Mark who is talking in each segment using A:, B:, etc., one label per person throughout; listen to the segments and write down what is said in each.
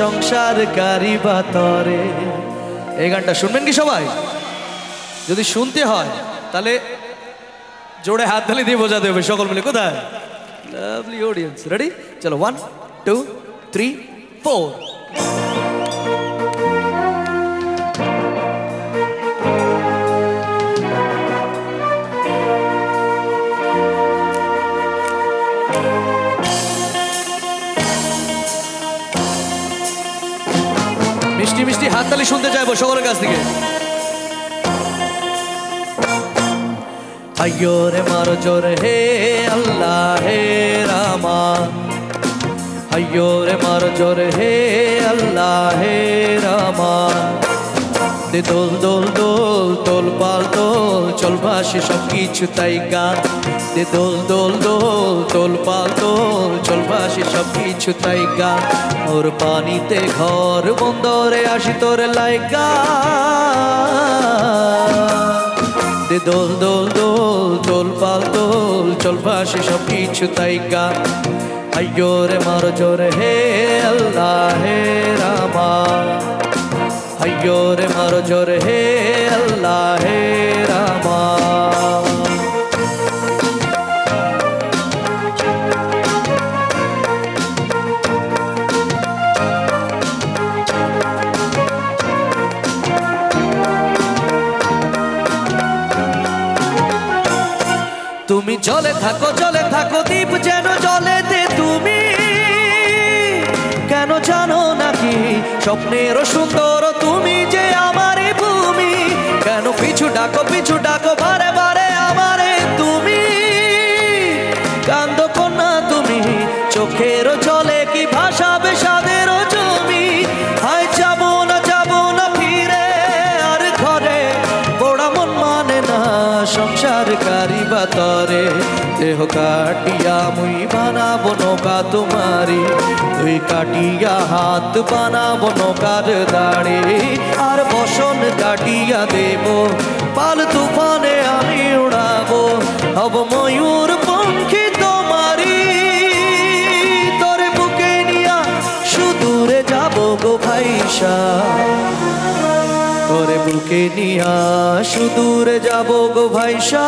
A: সংসার কারিবা তরে। এই গানটা শুনবেন কি সবাই? যদি শুনতে হয় তাহলে জোরে হাত তালি দিয়ে বোঝাতে হবে সকল মিলে। কোথায় লাভলি অডিয়েন্স? রেডি? চলো 1 2 3 4। মিষ্টি মিষ্টি হাততালি শুনতে চাইবো সকলের কাছ থেকে। আইয়ো রে মারো জোর হে আল্লাহ হে রামা, আইয়ো রে মারো জোর হে আল্লাহ হে রামা। দে দোল দোল দোল দোল পাল দোল, চল ভাসে সব কিছু তাই গান। দে দোল দোল দোল দোল পাল দোল, চল ভাসে সব কিছু তাই গান। ওর পানিতে ঘর বন্দরে আসি তোর লাইগা। দে দোল দোল দোল দোল পাল দোল, চল ভাসে সব কিছু তাই গান। আইয়ো রে মারো জোর হে আল্লাহ হে রামা, আইয়ো রে মারো জোর হে আল্লাহ হে রামা। তুমি জলে থাকো দ্বীপ যেন জলেতে তুমি। কেন জানো নাকি স্বপ্নের সুন্দর তুমি যে আমারে ভূমি। কেন পিছু ডাকো বারে বারে আমারে তুমি। কান্দো কন্যা তুমি, চোখের জলে কি ভাসাবে সাদের জমি। হায় যাবো না ফিরে আর ঘরে, পোড়া মন মানে না সংসার কারিবা তরে। দেহ কাটিয়া মুই বানাবো নৌকা তোমারি, তুই কাটিয়া হাত বানাবো নৌকার দাড়ি। আর বসন কাটিয়া দেব পাল তুফানে আমি উড়াবো, হব ময়ূর পঙ্খী তোমারি। তোরে বুকে নিয়া সুদূরে যাবো গো ভাইসা, তোরে বুকে নিয়া সুদূরে যাবো গো ভাইসা।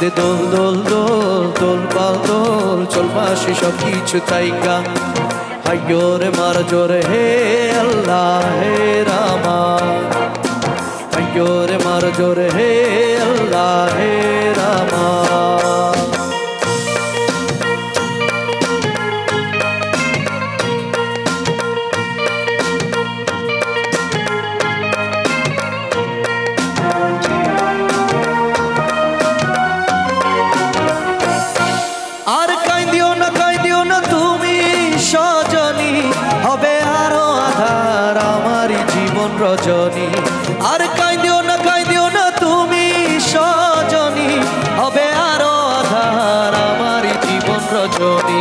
A: দে দোল দোল দোল দোল পাল দোল, চল ভাসে সব কিছু তাই গান। আইয়ো রে মারো জোর হে আল্লাহ হে রামা, আইয়ো রে মারো জোর হে আল্লাহ হে রামা। আর কাঁদিও না তুমি সজনী, হবে আরো আধার আমারই জীবন রজনী। আর কাঁদিও না তুমি সজনী, হবে আরো আধার আমারই জীবন রজনী।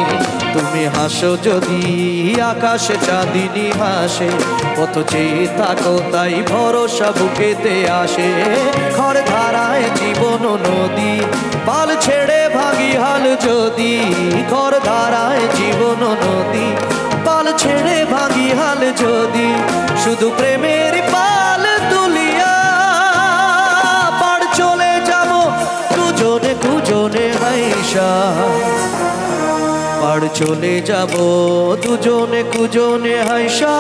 A: তুমি হাসো যদি আকাশে চাঁদিনী হাসে, কত চেয়ে থাকো তাই ভরসা বুকেতে আসে। খড় ধারায় জীবন নদী, পাল ছেড়ে ভাগি হাল যদি। খড় ধারায় জীবন নদী, পাল ছেড়ে ভাগি হাল যদি। শুধু প্রেমের পাল তুলিয়া পাড় চলে যাব দুজনে হাইসা। পাড় চলে যাব দুজনে হাইসা।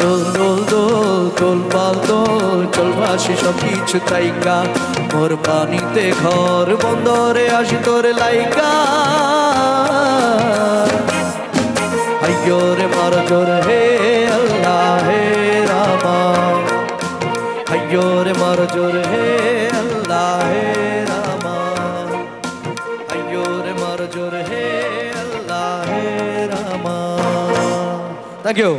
A: দোল দোল দোল দোল পাল দোল, চল ভাসে সব কিছু তাই গান। মোর পানিতে ঘর বন্দরে আসি তোর লাইগা। আইয়ো রে মারো জোর হে আল্লাহ হে রামা, আইয়ো রে মারো জোর হে আল্লাহ হে রামা, আইয়ো রে মারো জোর হে আল্লাহ হে রামা। Thank you.